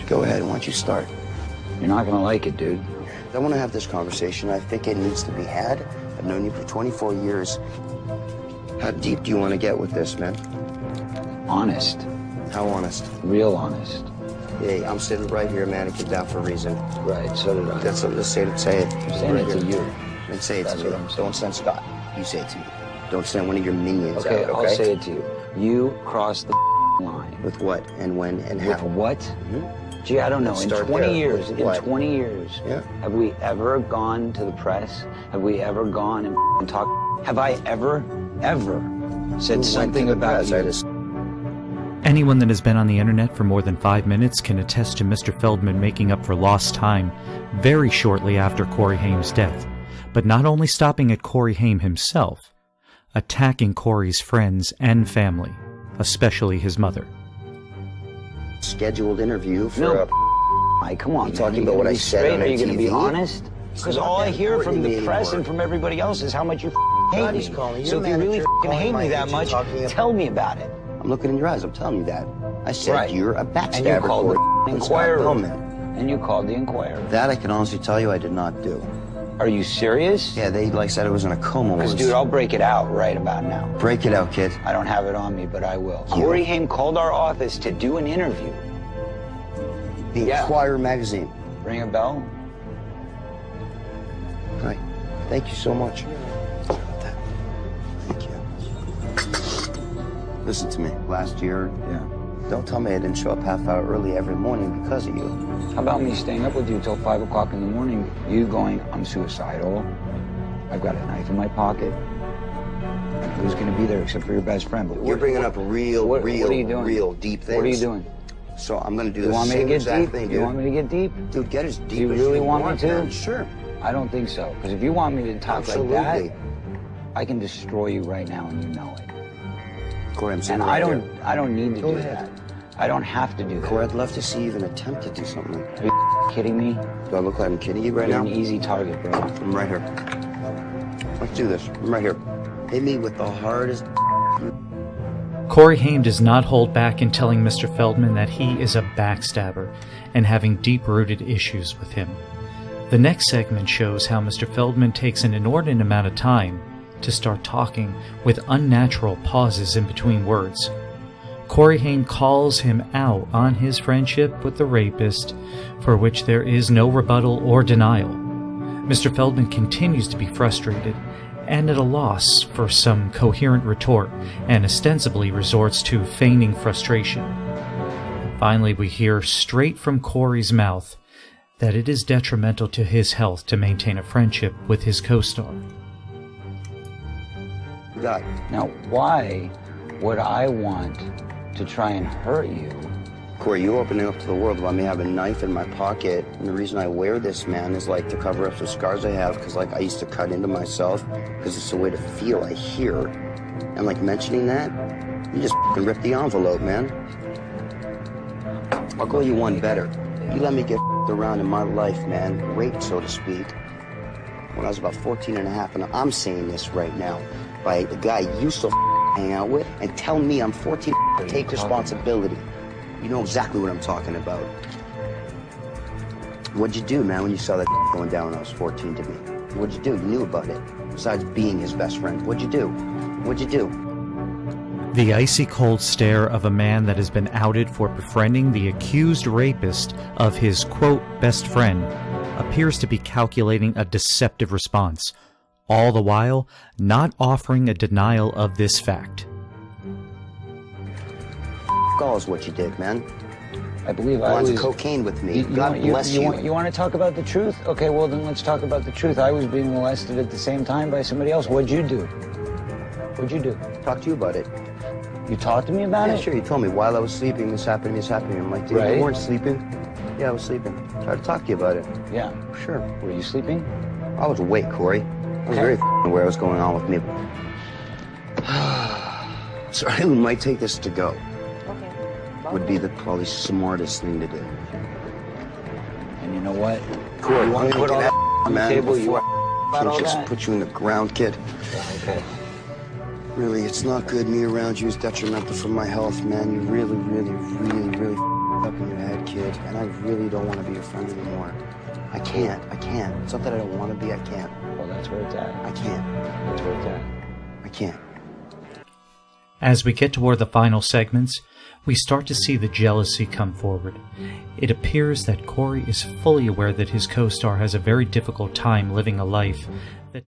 Go ahead, why don't you start? You're not gonna like it, dude. I want to have this conversation. I think it needs to be had. I've known you for 24 years. How deep do you want to get with this, man? Honest. How honest? Real honest. Hey, I'm sitting right here, man. It came down for a reason. Right, so did I. That's something to say. Say it. I'm saying right it to here. you. Then say it That's to me. what I'm saying. Don't send Scott. You say it to me. Don't send one of your minions Okay, out, okay? I'll say it to you. You crossed the line. With what and when and With how? what? Mm-hmm. Gee, I don't know. Let's In start 20 there. years, With in what? 20 years, Yeah. have we ever gone to the press? Have we ever gone and talked? Have I ever said something about you? Anyone that has been on the internet for more than 5 minutes can attest to Mr. Feldman making up for lost time very shortly after Corey Haim's death, but not only stopping at Corey Haim himself, attacking Corey's friends and family, especially his mother. Scheduled interview for No. a... Mike, come on, You man. talking You about gonna what I be said straight? on Are you going to be TV? honest? Because not all I that hear from important to the me press anymore. and from everybody else is how much you hate Nobody's me. calling. So Your if you really manager hate calling me my that agent much, talking about- tell me about it. I'm looking in your eyes. I'm telling you that. I said Right. you're a backstabber. And you called Corey. the It's Scott Inquirer. Bowman. And you called the Inquirer. That I can honestly tell you I did not do. Are you serious? Yeah, they like said it was in a coma. Because, dude, I'll break it out right about now. Break it out, kid. I don't have it on me, but I will. Yeah. Corey Haim called our office to do an interview. The Yeah. Inquirer magazine. Ring a bell? Hi. Thank you so much. Thank you. Listen to me. Last year, Yeah. don't tell me I didn't show up half hour early every morning because of you. How about me staying up with you till 5 o'clock in the morning? You going, I'm suicidal. I've got a knife in my pocket. And who's going to be there except for your best friend? But You're bringing up real, what are you doing? real deep things. What are you doing? So I'm going to do You the want me to same get exact deep? thing, dude. You want me to get deep? Dude, get as deep You as really you want me to? man. Sure. I don't think so. Because if you want me to talk Absolutely. like that, I can destroy you right now and you know it. Corey, I'm sitting And right I don't need to Go do ahead. that. I don't have to do that. Corey, I'd love to see you even attempt to do something. Are you kidding me? Do I look like I'm kidding you right You're now? an easy target, bro. I'm right here. Let's do this. I'm right here. Hit me with the hardest. Corey Haim does not hold back in telling Mr. Feldman that he is a backstabber and having deep-rooted issues with him. The next segment shows how Mr. Feldman takes an inordinate amount of time to start talking with unnatural pauses in between words. Corey Haim calls him out on his friendship with the rapist, for which there is no rebuttal or denial. Mr. Feldman continues to be frustrated and at a loss for some coherent retort, and ostensibly resorts to feigning frustration. Finally, we hear straight from Corey's mouth that it is detrimental to his health to maintain a friendship with his co-star. God. Now, why would I want to try and hurt you? Corey, you opening up to the world about me having a knife in my pocket. And the reason I wear this, man, is like to cover up some scars I have. Because like I used to cut into myself. Because it's a way to feel, I hear. And like mentioning that, you just f***ing rip the envelope, man. I'll go you one better. You let me get f***ed around in my life, man. Raped, so to speak. When I was about 14 and a half. And I'm saying this right now. By the guy you used to hang out with. And tell me I'm 14 take responsibility. You know exactly what I'm talking about. What'd you do, man, when you saw that going down when I was 14 to me? What'd you do? You knew about it. Besides being his best friend. What'd you do? What'd you do? The icy cold stare of a man that has been outed for befriending the accused rapist of his, quote, best friend appears to be calculating a deceptive response, all the while not offering a denial of this fact. All is what you did, man. I believe I Lots was... of cocaine with me. God bless you. You want to talk about the truth? Okay, well then let's talk about the truth. I was being molested at the same time by somebody else. What'd you do? What'd you do? Talk to you about it. You talked to me about Yeah, it? sure. You told me while I was sleeping, this happened, this happened. I'm like, dude, Right. you weren't sleeping. Yeah, I was sleeping. Tried to talk to you about it. Yeah. Sure. Were you sleeping? I was awake, Corey. I was very aware what's going on with me. So I might take this to go. Would be the probably smartest thing to do. And you know what? Corey, You want to put all that on the man, table? You before want about I all just that? put you in the ground, kid. Okay. Really, it's not good. Me around you is detrimental for my health, man. You really up in your head, kid. marriage, and I really don't want to be your friend anymore. I can't. It's not that I don't want to be, I can't. Well, that's where it's at. I can't. That's where it's at. I can't. As we get toward the final segments, we start to see the jealousy come forward. It appears that Corey is fully aware that his co-star has a very difficult time living a life that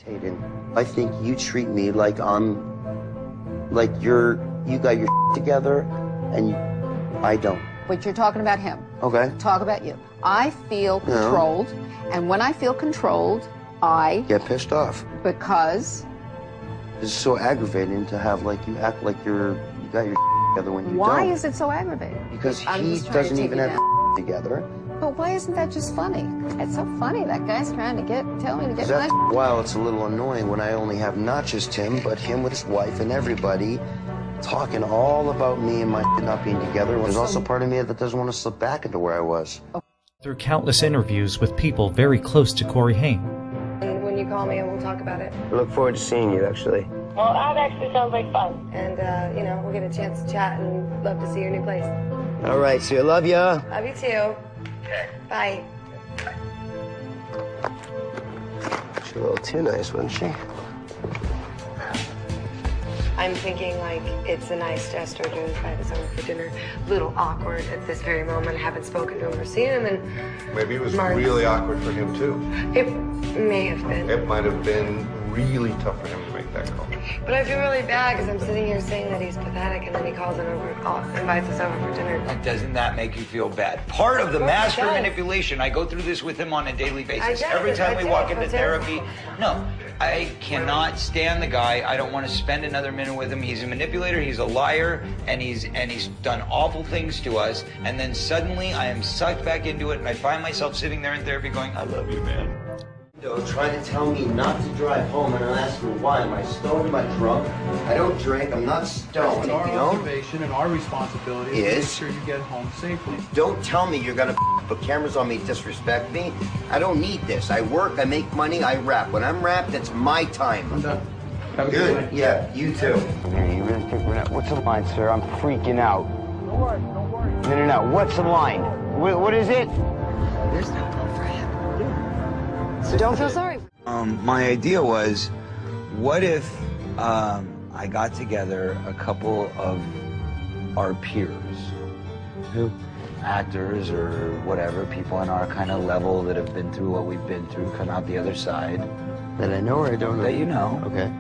Hayden, I think you treat me like you got your together, and I don't. But you're talking about him. Okay. Talk about you. I feel controlled, and when I feel controlled, I get pissed off. Because? It's so aggravating to have you act like you got your together when you don't. Why is it so aggravating? Because I'm he just trying to doesn't take even you have down. together. But why isn't that just funny? It's so funny. That guy's trying to tell me to get That's my... while it's a little annoying when I only have not just him, but him with his wife and everybody talking all about me and my not being together. There's also part of me that doesn't want to slip back into where I was. through countless interviews with people very close to Corey Haim. And when you call me and we'll talk about it. I look forward to seeing you, actually. Well, that actually sounds like fun. And, we'll get a chance to chat and love to see your new place. All right, so I love ya. Love you too. Okay. Bye. She's a little too nice, wasn't she? I'm thinking, it's a nice gesture to invite us over for dinner. A little awkward at this very moment. I haven't spoken to him or seen him, and maybe it was Mark. really awkward for him, too. It may have been. It might have been really tough for him to make that call. But I feel really bad because I'm sitting here saying that he's pathetic, and then he calls it over, invites us over for dinner. Doesn't that make you feel bad? Part of the course it master does. manipulation, I go through this with him on a daily basis. I Every did, time I we did, walk into that's therapy, it. no, I cannot stand the guy. I don't want to spend another minute with him. He's a manipulator, he's a liar, and he's done awful things to us. And then suddenly I am sucked back into it, and I find myself sitting there in therapy going, I love you, man. Trying to tell me not to drive home, and I'm asking why. Am I stoned? Am I drunk? I don't drink. I'm not stoned. It's our You know? observation and our responsibility is to make Is? sure you get home safely. Don't tell me you're gonna put cameras on me, disrespect me. I don't need this. I work, I make money, I rap. When I'm rapped, it's my time. I'm done. Have a good night. Yeah, you too. Okay, you really think we're not? What's the line, sir? I'm freaking out. Don't worry, don't worry. No. What's the line? What is it? There's no hope for him. So don't feel sorry. My idea was, what if I got together a couple of our peers, Who? actors or whatever, people on our kind of level that have been through what we've been through, come out the other side, That I know or I don't know? that you know, Okay.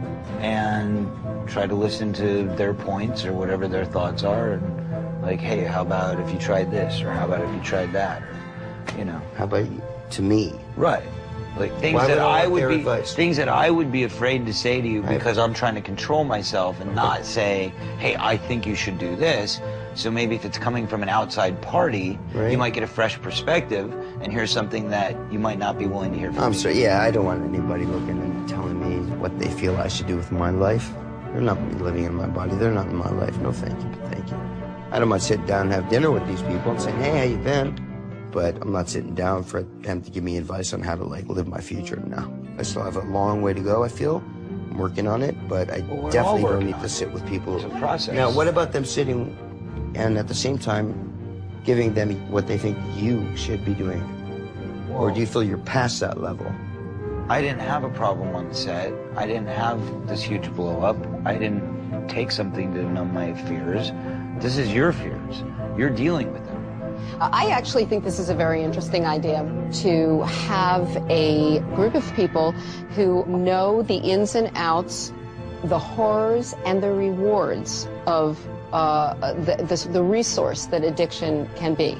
and try to listen to their points or whatever their thoughts are, and hey, how about if you tried this, or how about if you tried that, or, How about you? To me? Right. Things Why that would I I want would their be advice? things that I would be afraid to say to you Right. because I'm trying to control myself and not say, hey, I think you should do this. So maybe if it's coming from an outside party, Right. you might get a fresh perspective and hear something that you might not be willing to hear from I'm me. sorry. Yeah, I don't want anybody looking and telling me what they feel I should do with my life. They're not living in my body. They're not in my life. No, thank you. Thank you. I don't mind sitting down and have dinner with these people and saying, hey, how you been? But I'm not sitting down for them to give me advice on how to live my future now. I still have a long way to go, I feel. I'm working on it, but I Well, we're all definitely don't working need on to it. sit with people. It's a process. Now, what about them sitting and at the same time giving them what they think you should be doing? Or do you feel you're past that level? I didn't have a problem on the set. I didn't have this huge blow up. I didn't take something to numb my fears. This is your fears. You're dealing with them. I actually think this is a very interesting idea, to have a group of people who know the ins and outs the horrors and the rewards of the resource that addiction can be.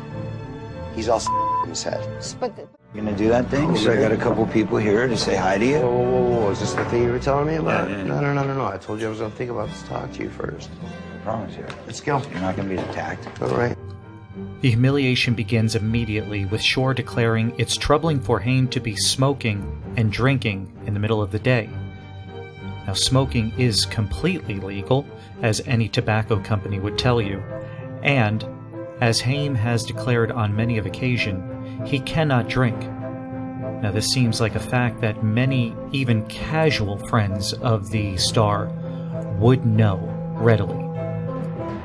He's all in his head. But You gonna do that thing? So I got a couple people here to say hi to you. Whoa. Is this the thing you were telling me about? Yeah. No. I told you I was going to think about this talk to you first. I promise you. Let's go. You're not gonna be attacked. All right. The humiliation begins immediately, with Shore declaring it's troubling for Haim to be smoking and drinking in the middle of the day. Now, smoking is completely legal, as any tobacco company would tell you, and, as Haim has declared on many of occasion, he cannot drink. Now, this seems like a fact that many, even casual friends of the star would know readily.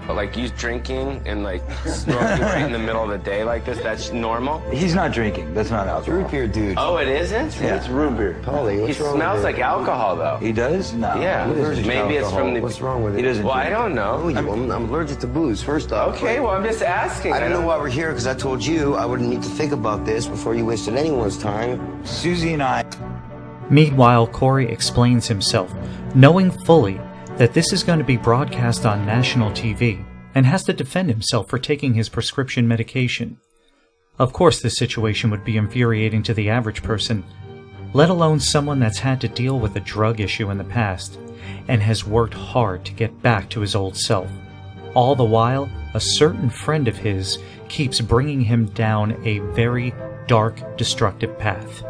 But like you drinking and like smoking right in the middle of the day like this, that's normal? He's not drinking. That's not alcohol. Root beer, dude. Oh, it isn't? Yeah. It's root beer. Paulie, He what's wrong smells with like it? alcohol though. He does? No. Yeah. He doesn't Maybe drink it's alcohol. from the... What's wrong with it? He doesn't Well, I drink. don't know. I'm allergic to booze, first off. Okay, well, I'm just asking. I don't know why we're here, because I told you I wouldn't need to think about this before you wasted anyone's time. Susie and I... Meanwhile, Corey explains himself, knowing fully that this is going to be broadcast on national TV, and has to defend himself for taking his prescription medication. Of course, this situation would be infuriating to the average person, let alone someone that's had to deal with a drug issue in the past, and has worked hard to get back to his old self. All the while, a certain friend of his keeps bringing him down a very dark, destructive path.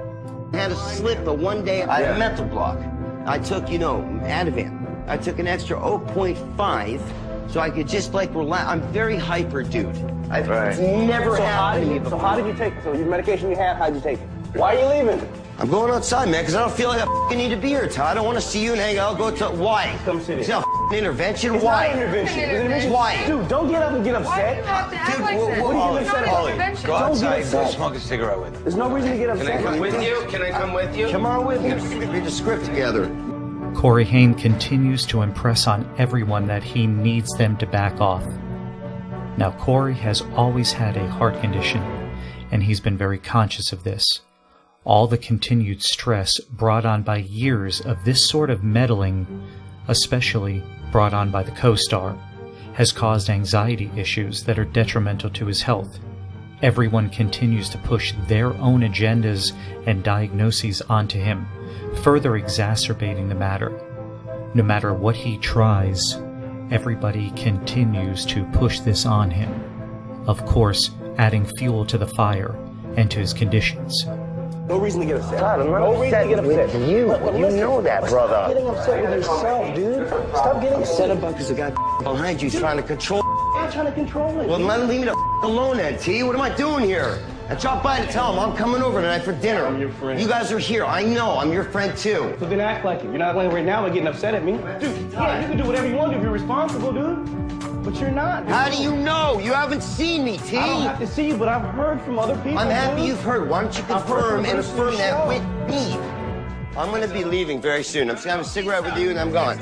I had a slip, but one day I had a mental block. I took, Ativan. I took an extra 0.5 so I could just relax. I'm very hyper, dude. It's never happened to me before. So how did you take it? So your medication you had, how'd you take it? Why are you leaving? I'm going outside, man, because I don't feel like I need to be here, Todd. I don't want to see you and hang out. Go to... Why? Come sit in. It's not intervention. It's Why? not intervention. It's intervention. Why? Dude, don't get up and get upset. Dude, What are you getting upset about? Go Don't outside, get go upset. smoke a cigarette with him. There's no reason to get Can I upset. come with you? Can I come with you? Come on with me. Read the script together. Corey Haim continues to impress on everyone that he needs them to back off. Now, Corey has always had a heart condition, and he's been very conscious of this. All the continued stress brought on by years of this sort of meddling, especially brought on by the co-star, has caused anxiety issues that are detrimental to his health. Everyone continues to push their own agendas and diagnoses onto him, further exacerbating the matter. No matter what he tries, everybody continues to push this on him, of course adding fuel to the fire and to his conditions. No reason to get upset. Todd, I'm not no reason to get upset upset. with you. You know that, brother. Stop getting upset with yourself, dude. Stop getting upset About because the guy behind you is trying to control. I'm not trying to control it. Well, leave me the alone then, T. What am I doing here? I dropped by to tell him I'm coming over tonight for dinner. I'm your friend. You guys are here. I know. I'm your friend, too. So then act like it. You're not like right now, like getting upset at me. Dude, yeah, you can do whatever you want to if you're responsible, dude. But you're not. Dude. How do you know? You haven't seen me, T. I don't have to see you, but I've heard from other people. I'm happy dude. you've heard. Why don't you I've heard confirm from and the affirm that show. with me? I'm going to be leaving very soon. I'm just going to have a cigarette with you and I'm gone.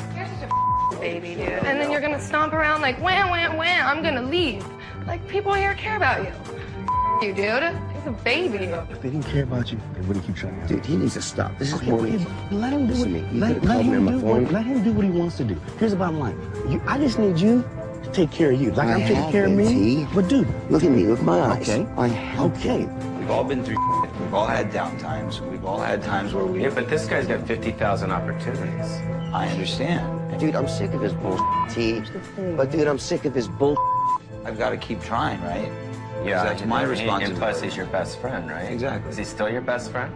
Baby, dude. And then you're gonna stomp around like wham, wham, wham. I'm gonna leave. Like people here care about you. You, dude. He's a baby. If they didn't care about you, they wouldn't keep trying to. Dude, he needs to stop. This is more. Let him do Listen to what me. You let could've called me on my phone. let him do what he wants to do. Here's the bottom line. I just need you to take care of you. Like I'm taking care of me. T. But dude, Look at me. Look at my eyes. Okay. I have. okay. We've all been through shit. We've all had down times. We've all had times where we... Yeah, but this guy's got 50,000 opportunities. I understand. Dude, I'm sick of his bullshit, T. But dude, I'm sick of his bull. I've got to keep trying, right? Yeah, that's my And responsibility. plus, he's your best friend, right? Exactly. Is he still your best friend?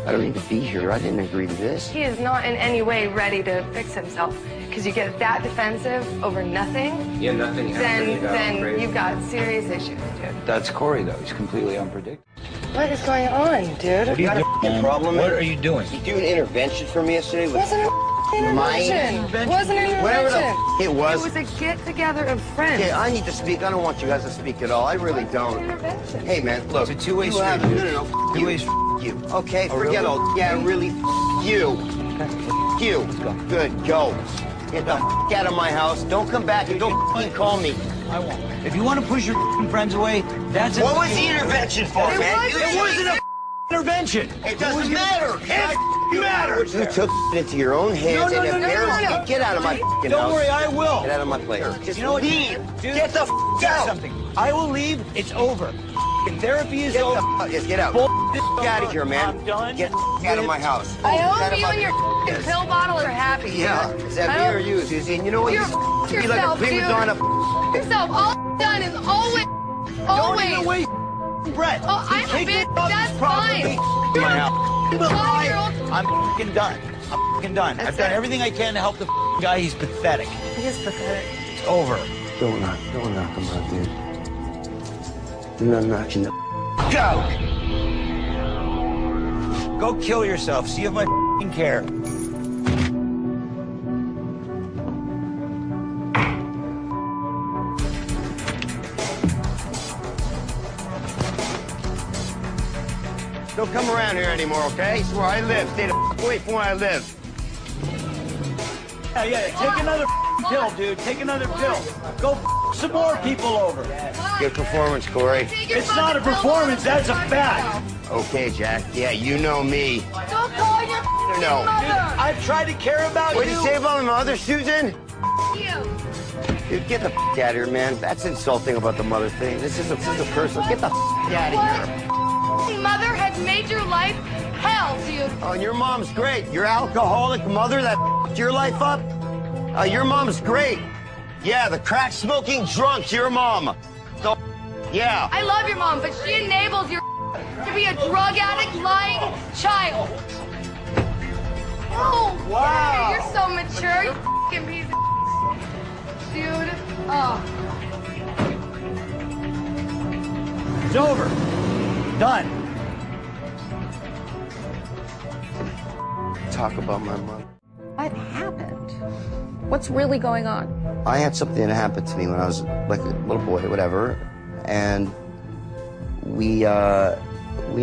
I don't need to be here. I didn't agree to this. He is not in any way ready to fix himself. Because you get that defensive over nothing, Yeah, nothing happened. then you've got serious issues, dude. That's Corey, though. He's completely unpredictable. What is going on, dude? You got a f***ing problem? What man? are you doing? You do an intervention for me yesterday? With Wasn't an intervention. Wasn't an Whatever the intervention. f- it was. It was a get-together of friends. Okay, I need to speak. I don't want you guys to speak at all. I really don't. Intervention. Hey, man, look. It's a two-way you street, have- dude. No, f- Two-way you. street. You. Okay, Oh, forget really? all. Yeah, really. F- you. F- you. Good. Go. Get the f- out of my house. Don't come back and don't f***ing call me. I won't. If you want to push your friends away, that's What was the intervention for, man? It wasn't a intervention. It doesn't matter. It matters. You took it into your own hands No, and no, no, embarrassed no, no. me. Get out of my house. Don't worry, I will. Get out of my place. Just You know what? leave. Dude, Get the out. something. I will leave. It's over. Therapy is Get over. Yes, get out. Get out of here, man. I'm done. Get out of my house. I Get hope out of you my and your business. pill bottle are happy. Yeah. dude. Is that I me hope or you, Susie? And you know what? You're You be like a yourself, prima dude. donna. Yourself. All done is always. Don't even waste breath. Oh, I'm a Take bitch. it off That's this property. fine. In my house. Five-year-old. I'm fucking done. I'm fucking done. I've done everything I can to help the guy. He's pathetic. He is pathetic. It's over. Don't knock him out, dude. Do not knock him. Go! Go kill yourself. See if I fucking care. Don't come around here anymore, okay? It's where I live. Stay the away from where I live. Yeah. Take another pill, dude. Take another pill. Go some more people over. Good performance, Corey. It's not a performance. That's a fact. Okay, Jack. Yeah, you know me. Don't call your No. mother. I've tried to care about What'd you. you say about my mother, Susan? You. Dude, get the out of here, man. That's insulting about the mother thing. This is a personal. Get the out of here. What mother has made your life hell, dude? Oh, and your mom's great. Your alcoholic mother that your life up? Your mom's great. Yeah, the crack-smoking drunk, your mom. So, yeah. I love your mom, but she enables your to be a drug addict, lying child. Oh, Wow. You're so mature, you fucking piece of dude. Oh. It's over. Done. Talk about my mother. What happened? What's really going on? I had something that happened to me when I was like a little boy, whatever, and we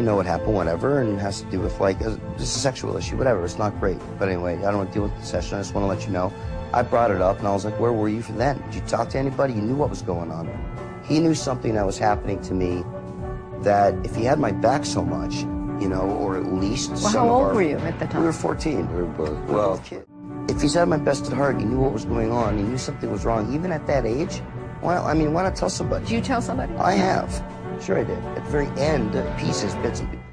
know what happened, whatever, and it has to do with like just a sexual issue, whatever. It's not great, but anyway, I don't want to deal with the session. I just want to let you know. I brought it up, and I was like, "Where were you for then? Did you talk to anybody? You knew what was going on." He knew something that was happening to me. That if he had my back so much, you know, or at least Well, some how of old our- were you at the time? We were 14. We were both well. If he's had my best at heart, he knew what was going on. He knew something was wrong, even at that age. Well, I mean, why not tell somebody? Did you tell somebody? I have. Sure I did. At the very end, pieces, bits and pieces.